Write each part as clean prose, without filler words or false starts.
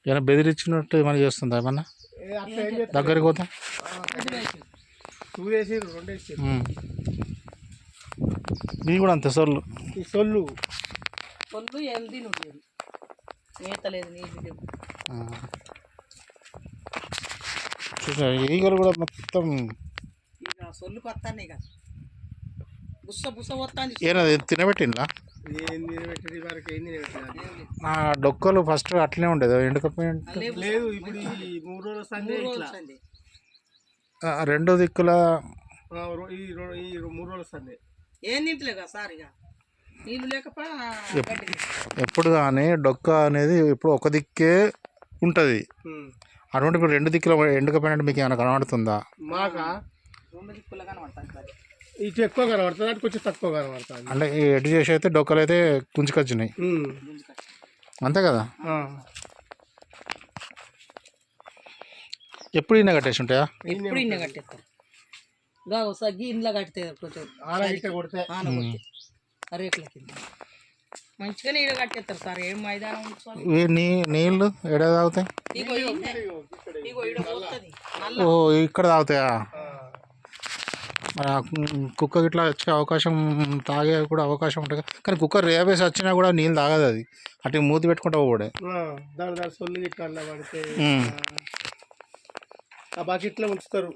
ఏమైనా బెదిరించినట్టు ఏమైనా చేస్తుందా ఏమన్నా దగ్గరికి పోతా ఇవి కూడా అంతే సొల్లు సొల్లు ఏం తినలేదు మేత లేదు నీళ్ళు లేవు. చూసా ఈగలు కూడా మొత్తం ఇక సొల్లు కొత్తానే ఇక బుస్స బుస్స వస్తాను. ఏమది తినబెట్టిందా ఆ డొక్కలు ఫస్ట్ అట్లనే ఉండేది ఎండుకపోయి లేదు. ఇప్పుడు ఈ 3 రోజుల సందే రెండు దిక్కుల ఈ 3 రోజుల సందే ఏం తింటలే కదా సార్ ఇక నీళ్ళు లేకపోతే ఎప్పుడు కానీ డొక్క అనేది ఇప్పుడు ఒక దిక్కే ఉంటుంది. అటువంటి ఇప్పుడు రెండు దిక్కుల ఎండుకపోయినట్టు మీకు ఏమైనా కనబడుతుందా? మాకా 2 దిక్కులు కనబడతాను సార్. ఇటు ఎక్కువ కనబడుతుంది, అటు కొంచెం తక్కువ కనబడుతుంది. అంటే ఎటు చేసి అయితే డొక్కలు అయితే కుంచుకొచ్చినాయి అంతే కదా. ఎప్పుడు ఇన్న కట్టేసి ఉంటాయా? ఎప్పుడు ఇన్న కట్టేస్తారు ఒకసారి ఇంట్లో కడితే కొంచెం కొడితే రేట్ల కింద మంచిగా నీళ్ళు కట్టేస్తారు సార్. ఏం మైదానం నీళ్ళు ఎడ తాగుతాయి? ఓ ఇక్కడ తాగుతాయా? కుక్క ఇట్లా వచ్చే అవకాశం తాగే కూడా అవకాశం ఉంటుంది కానీ కుక్క రేపేసి వచ్చినా కూడా నీళ్ళు తాగదు. అది అటు మూతి పెట్టుకుంటా పోడే దాని సొల్లు గిట్లా అలా పడితే ఆ బకెట్లో ఉంచుతారు.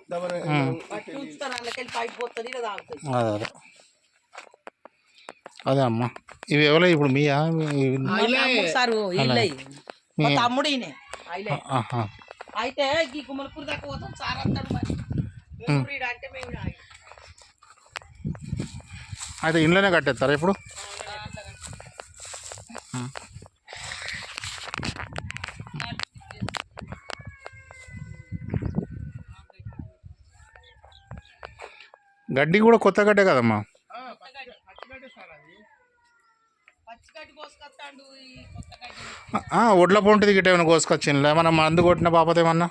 అదే అదే అమ్మ ఇవి ఎవరో ఇప్పుడు మీయా? తమ్ముడు అయితే ఈ గుమ్మలపూర్ దాకా పోతాం సార్ అంటారు. మరి అంటే మేము అయితే ఇంట్లోనే కట్టేస్తారా ఇప్పుడు? గడ్డి కూడా కొత్త గడ్డే కదమ్మా. ఒడ్ల పొంటిది గిట్ట ఏమైనా కోసుకొచ్చింది ఏమన్నా మందు కొట్టిన బాపత ఏమన్నా?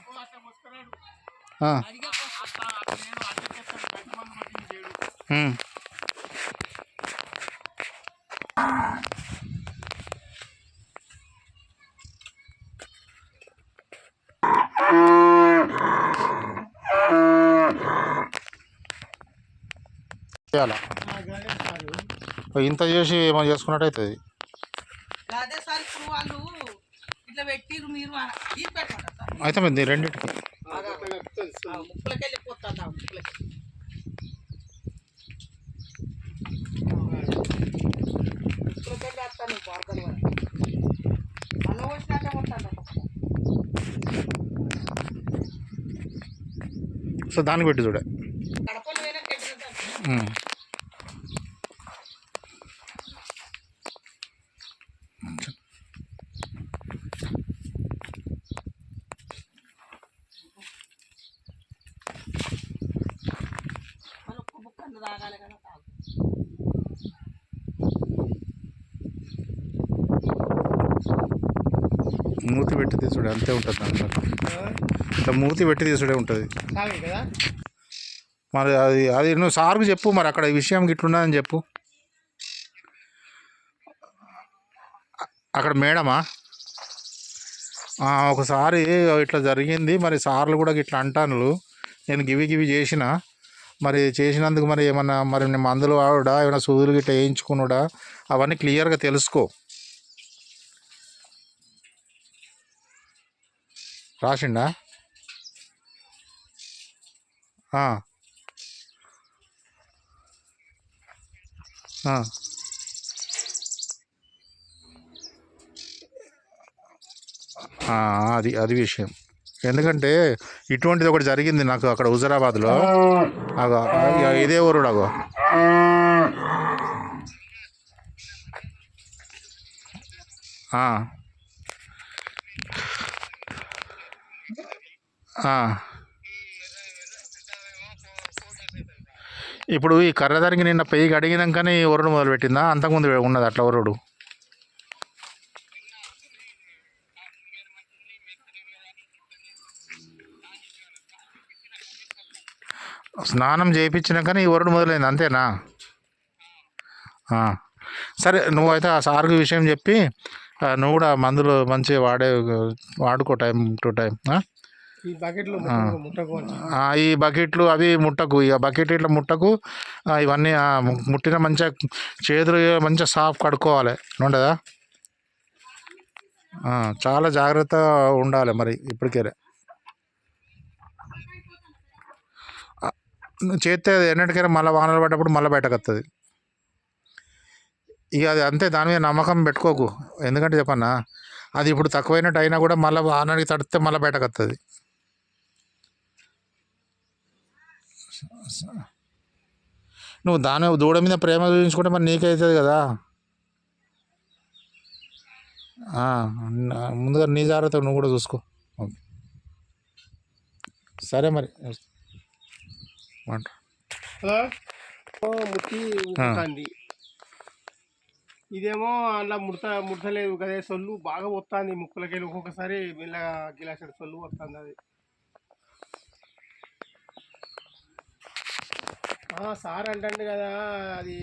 ఇంత చేసి ఏమో చేసుకున్నట్టు అవుతుంది. అయితే మీరు రెండింటికి సో దానికి పెట్టి చూడే మూతి పెట్టి తీసుడే అంతే ఉంటుంది. దాంట్లో ఇట్లా మూతి పెట్టి తీసుడే ఉంటుంది. మరి అది అది నువ్వు సార్కు చెప్పు మరి అక్కడ ఈ విషయం గిట్లున్నదని చెప్పు. అక్కడ మేడమా ఒకసారి ఇట్లా జరిగింది మరి సార్లు కూడా ఇట్లా అంటాను నేను గివి చేసిన మరి చేసినందుకు మరి ఏమన్నా మరి మందులు వాడుడా ఏమైనా సూదులు గిట్లా వేయించుకున్నాడా అవన్నీ క్లియర్గా తెలుసుకో. రాసిండా? అది అది విషయం. ఎందుకంటే ఇటువంటిది ఒకటి జరిగింది నాకు అక్కడ హుజరాబాద్లో. అగో ఇదే ఊరుడు అగో ఇప్పుడు ఈ కర్రదానికి నిన్న పెయ్యి అడిగినాకనే ఒరుడు మొదలుపెట్టిందా? అంతకుముందు ఉన్నది అట్లా ఒరుడు? స్నానం చేయించినాకనే ఈ ఒరుడు మొదలైంది అంతేనా? సరే నువ్వైతే ఆ సార్కి విషయం చెప్పి నువ్వు కూడా మందులు మంచిగా వాడుకో టైం టు టైం. ఈ బకెట్లో ముట్టకు మంచి ఈ బకెట్లు అవి ముట్టకు, ఇక బకెట్ ఇట్లా ముట్టకు. ఇవన్నీ ముట్టిన మంచిగా చేతులు మంచిగా సాఫ్ కడుక్కోవాలి ఉండదా. చాలా జాగ్రత్త ఉండాలి మరి ఇప్పటికే. నువ్వు చేస్తే అది ఎన్నటికైనా మళ్ళీ వానలు పడ్డప్పుడు మళ్ళీ బయటకు వస్తుంది. ఇక అది అంతే, దాని మీద నమ్మకం పెట్టుకోకు. ఎందుకంటే చెప్పన్నా, అది ఇప్పుడు తక్కువైనట్టు అయినా కూడా మళ్ళీ వానకి తడితే మళ్ళీ బయటకు వస్తుంది. నువ్వు దూడ మీద ప్రేమ చూపించుకుంటే మరి నీకే అవుతుంది కదా. ముందుగా నీ జాగ్రత్త నువ్వు కూడా చూసుకో. ఓకే, సరే మరి మాట. హలో, ముట్టి ఉడుతుంది. ఇదేమో అలా ముడతలేదు కదే, సొల్లు బాగా వస్తుంది ముక్కులకి. ఒక్కొక్కసారి మెల్లగా గిలాసెడు సొల్లు వస్తుంది అది. సార్ అంటండి కదా అది